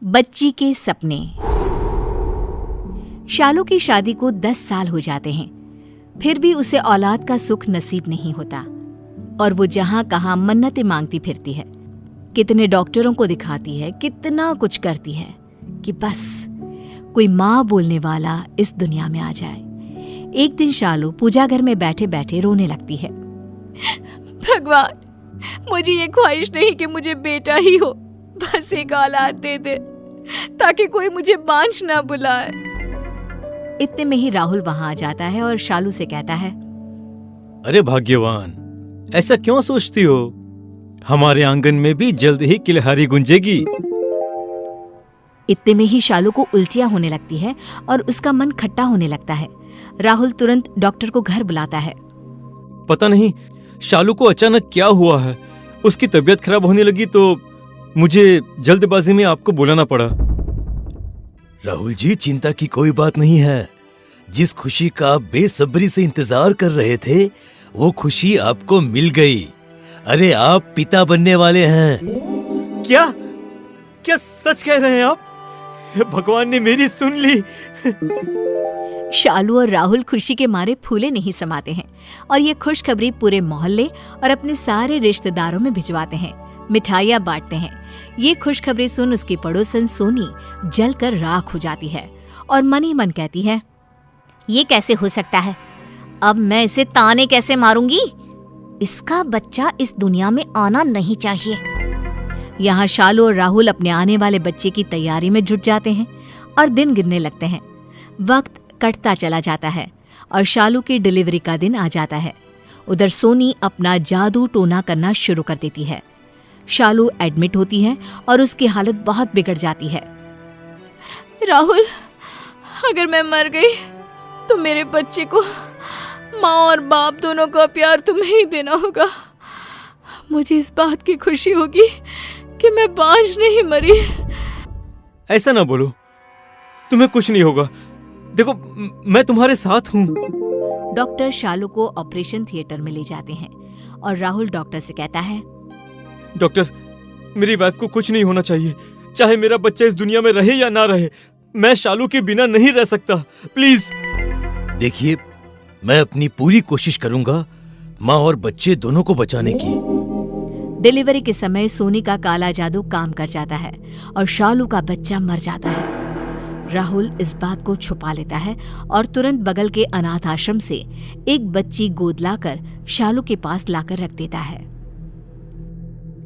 बच्ची के सपने। शालू की शादी को 10 साल हो जाते हैं, फिर भी उसे औलाद का सुख नसीब नहीं होता और वो जहां कहां मन्नतें मांगती फिरती है। कितने डॉक्टरों को दिखाती है, कितना कुछ करती है कि बस कोई माँ बोलने वाला इस दुनिया में आ जाए। एक दिन शालू पूजा घर में बैठे बैठे रोने लगती है। भगवान, मुझे ये ख्वाहिश नहीं कि मुझे बेटा ही हो, बस एक औलाद दे दे ताकि कोई मुझे बांझ ना बुलाए। इतने में ही राहुल वहां आ जाता है और शालू से कहता है, अरे भाग्यवान, ऐसा क्यों सोचती हो? हमारे आंगन में भी जल्द ही किलहारी गुंजेगी। इतने में ही शालू को उल्टियां होने लगती है और उसका मन खट्टा होने लगता है। राहुल तुरंत डॉक्टर को घर बुलाता है। पता नहीं शालू को अचानक क्या हुआ है, उसकी तबीयत खराब होने लगी तो मुझे जल्दबाजी में आपको बुलाना पड़ा। राहुल जी, चिंता की कोई बात नहीं है। जिस खुशी का आप बेसब्री से इंतजार कर रहे थे, वो खुशी आपको मिल गई। अरे, आप पिता बनने वाले हैं। क्या क्या सच कह रहे हैं आप? भगवान ने मेरी सुन ली। शालू और राहुल खुशी के मारे फूले नहीं समाते हैं और ये खुशखबरी पूरे मोहल्ले और अपने सारे रिश्तेदारों में भिजवाते हैं। मिठाइयाँ बांटते हैं। ये खुशखबरी सुन उसकी पड़ोसन सोनी जलकर राख हो जाती है और मन ही मन कहती है, ये कैसे हो सकता है? अब मैं इसे ताने कैसे मारूंगी? इसका बच्चा इस दुनिया में आना नहीं चाहिए। यहाँ शालू और राहुल अपने आने वाले बच्चे की तैयारी में जुट जाते हैं और दिन गिनने लगते हैं। वक्त कटता चला जाता है और शालू की डिलीवरी का दिन आ जाता है। उधर सोनी अपना जादू टोना करना शुरू कर देती है। शालू एडमिट होती है और उसकी हालत बहुत बिगड़ जाती है। राहुल, अगर मैं मर गई तो मेरे बच्चे को माँ और बाप दोनों का प्यार तुम्हें ही देना होगा। मुझे इस बात की खुशी होगी कि मैं बांझ नहीं मरी। ऐसा ना बोलो, तुम्हें कुछ नहीं होगा। देखो, मैं तुम्हारे साथ हूँ। डॉक्टर शालू को ऑपरेशन थिएटर में ले जाते हैं और राहुल डॉक्टर से कहता है, डॉक्टर, मेरी वाइफ को कुछ नहीं होना चाहिए। चाहे मेरा बच्चा इस दुनिया में रहे या ना रहे, मैं शालू के बिना नहीं रह सकता। प्लीज। देखिए, मैं अपनी पूरी कोशिश करूंगा माँ और बच्चे दोनों को बचाने की। डिलीवरी के समय सोनी का काला जादू काम कर जाता है और शालू का बच्चा मर जाता है। राहुल इस बात को छुपा लेता है और तुरंत बगल के अनाथ आश्रम से एक बच्ची गोद लाकर शालू के पास लाकर रख देता है।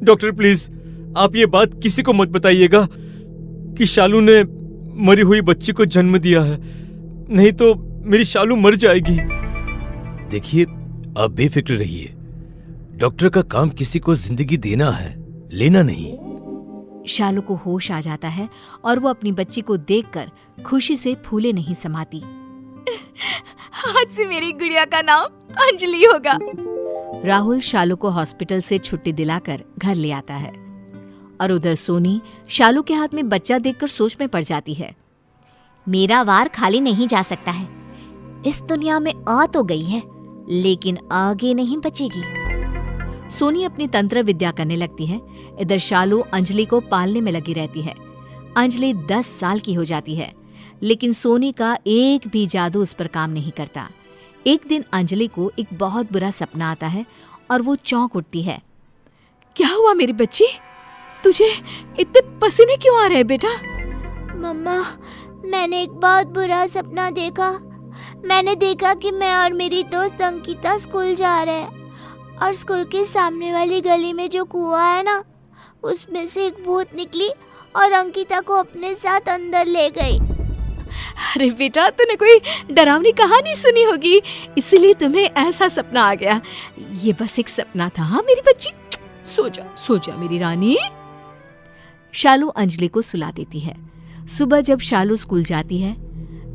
डॉक्टर, प्लीज आप ये बात किसी को मत बताइएगा कि शालू ने मरी हुई बच्ची को जन्म दिया है, नहीं तो मेरी शालू मर जाएगी। देखिए, आप बेफिक्र रहिए। डॉक्टर का काम किसी को जिंदगी देना है, लेना नहीं। शालू को होश आ जाता है और वो अपनी बच्ची को देखकर खुशी से फूले नहीं समाती। आज से मेरी गुड़िया का नाम अंजलि होगा। राहुल शालू को हॉस्पिटल से छुट्टी दिलाकर घर ले आता है और उधर सोनी शालू के हाथ में बच्चा देखकर सोच में पड़ जाती है। मेरा वार खाली नहीं जा सकता है। इस दुनिया में आ तो गई है, लेकिन आगे नहीं बचेगी। सोनी अपनी तंत्र विद्या करने लगती है। इधर शालू अंजलि को पालने में लगी रहती है। अंजलि 10 साल की हो जाती है, लेकिन सोनी का एक भी जादू उस पर काम नहीं करता। एक दिन अंजलि को एक बहुत बुरा सपना आता है और वो चौंक उठती है। क्या हुआ मेरी बच्ची? तुझे इतने पसीने क्यों आ रहे हैं बेटा? मम्मा, मैंने एक बहुत बुरा सपना देखा। मैंने देखा कि मैं और मेरी दोस्त अंकिता स्कूल जा रहे हैं और स्कूल के सामने वाली गली में जो कुआं है ना, उसमें से एक भूत निकली और अंकिता को अपने साथ अंदर ले गई। अरे बेटा, तूने कोई डरावनी कहानी सुनी होगी, इसीलिए तुम्हें ऐसा सपना आ गया। ये बस एक सपना था। हाँ मेरी बच्ची, सो जा मेरी रानी। शालू अंजलि को सुला देती है। सुबह जब शालू स्कूल जाती है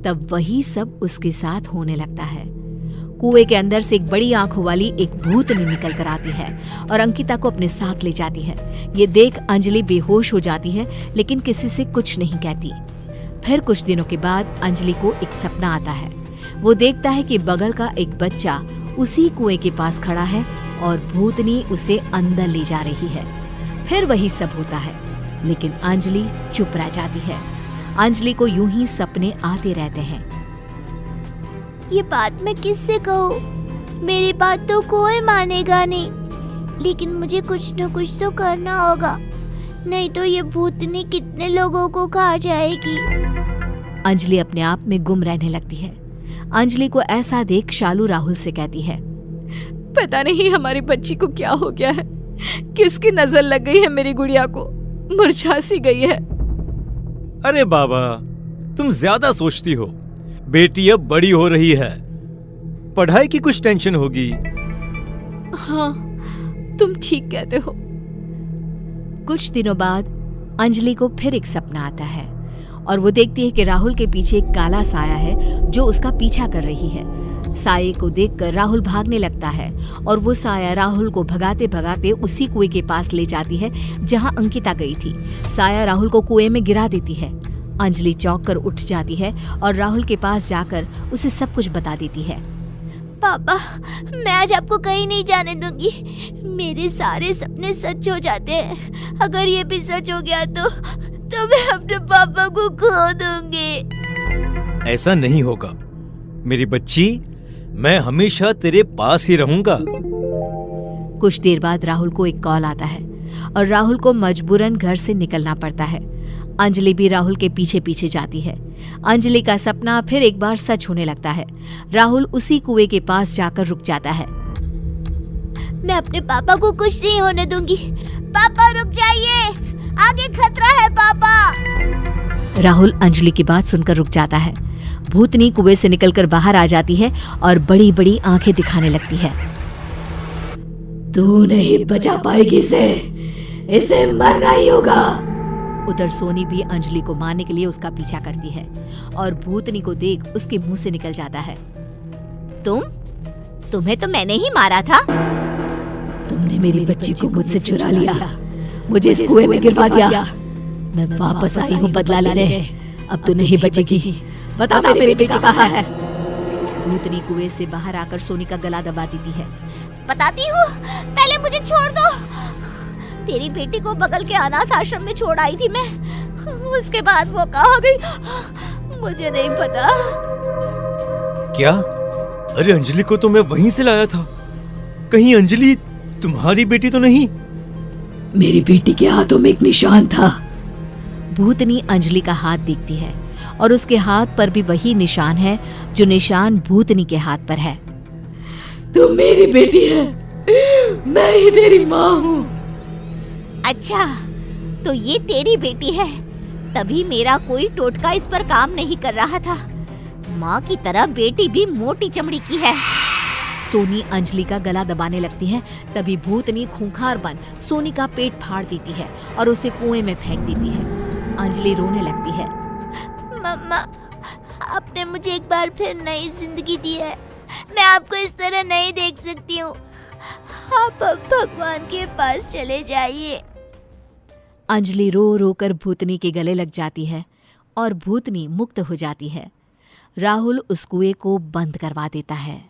तब वही सब उसके साथ होने लगता है। कुएं के अंदर से एक बड़ी आंखों वाली एक भूतनी निकल कर आती है और अंकिता को अपने साथ ले जाती है। ये देख अंजलि बेहोश हो जाती है, लेकिन किसी से कुछ नहीं कहती। फिर कुछ दिनों के बाद अंजलि को एक सपना आता है। वो देखता है कि बगल का एक बच्चा उसी कुएं के पास खड़ा है और भूतनी उसे अंदर ले जा रही है। फिर वही सब होता है। लेकिन अंजलि चुप रह जाती है। अंजलि को यूं ही सपने आते रहते हैं। ये बात मैं किससे कहूँ? मेरी बात तो कोई मानेगा नहीं, लेकिन मुझे कुछ न कुछ तो करना होगा, नहीं तो ये भूतनी कितने लोगों को खा जाएगी। अंजलि अपने आप में गुम रहने लगती है। अंजलि को ऐसा देख शालू राहुल से कहती है, पता नहीं हमारी बच्ची को क्या हो गया है, किसकी नजर लग गई है मेरी गुड़िया को, मुरझा सी गई है। अरे बाबा, तुम ज्यादा सोचती हो। बेटी अब बड़ी हो रही है, पढ़ाई की कुछ टेंशन होगी। हाँ, तुम ठीक कहते हो। कुछ दिनों बाद अंजलि को फिर एक सपना आता है और वो देखती है कि राहुल के पीछे एक काला साया है जो उसका पीछा कर रही है। साये को देखकर राहुल भागने लगता है और वो साया राहुल को भगाते भगाते उसी कुएं के पास ले जाती है जहां अंकिता गई थी। साया राहुल को कुएं में गिरा देती है। अंजलि चौंक कर उठ जाती है और राहुल के पास जाकर उसे सब कुछ बता देती है। पापा, मैं आज आपको कहीं नहीं जाने दूंगी। मेरे सारे सपने सच हो जाते हैं। अगर ये भी सच हो गया तो मैं अपने पापा को खो दूंगी। ऐसा नहीं होगा मेरी बच्ची, मैं हमेशा तेरे पास ही रहूंगा। कुछ देर बाद राहुल को एक कॉल आता है और राहुल को मजबूरन घर से निकलना पड़ता है। अंजलि भी राहुल के पीछे पीछे जाती है। अंजलि का सपना फिर एक बार सच होने लगता है। राहुल उसी कुएं के पास जाकर रुक जाता है। मैं अपने पापा को कुछ नहीं होने दूंगी। पापा रुक जाइए, आगे खतरा है पापा। राहुल अंजलि की बात सुनकर रुक जाता है। भूतनी कुएं से निकलकर बाहर आ जाती है और बड़ी बड़ी आंखें दिखाने लगती है। तू नहीं बचा पाएगी इसे मरना ही होगा। उधर सोनी भी अंजलि को मारने के लिए उसका पीछा करती है और भूतनी को देख उसके मुंह से निकल जाता है, तुम्हें तो मैंने ही मारा था। तुमने मेरी बच्ची को मुझसे चुरा लिया, मुझे इस कुएं में गिरवा दिया। मैं वापस आई हूँ बदला लेने। अब तू नहीं बचेगी। बता मेरी बेटी कहाँ है? भूतनी कुएं से बाहर आकर सोनी का गला दबा देती है। बताती हूँ, पहले मुझे छोड़ दो। तेरी बेटी को बगल के अनाथ आश्रम में छोड़ आई थी मैं, उसके बाद वो कहाँ गई मुझे नहीं पता। क्या? अरे अंजलि को तो मैं वहीं से लाया था। कहीं अंजलि तुम्हारी बेटी तो नहीं? मेरी बेटी के हाथों में एक निशान था। भूतनी अंजलि का हाथ देखती है और उसके हाथ पर भी वही निशान है जो निशान भूतनी के हाथ पर है। तुम मेरी बेटी है, मैं ही तेरी माँ हूँ। अच्छा, तो ये तेरी बेटी है, तभी मेरा कोई टोटका इस पर काम नहीं कर रहा था। माँ की तरह बेटी भी मोटी चमड़ी की है। सोनी अंजलि का गला दबाने लगती है। तभी भूतनी खूंखार बन सोनी का पेट फाड़ देती है और उसे कुएं में फेंक देती है। अंजलि रोने लगती है। मम्मा, आपने मुझे एक बार फिर नई जिंदगी दी है। मैं आपको इस तरह नहीं देख सकती हूँ। आप अब भगवान के पास चले जाइए। अंजलि रो रो कर भूतनी के गले लग जाती है और भूतनी मुक्त हो जाती है। राहुल उस कुएं को बंद करवा देता है।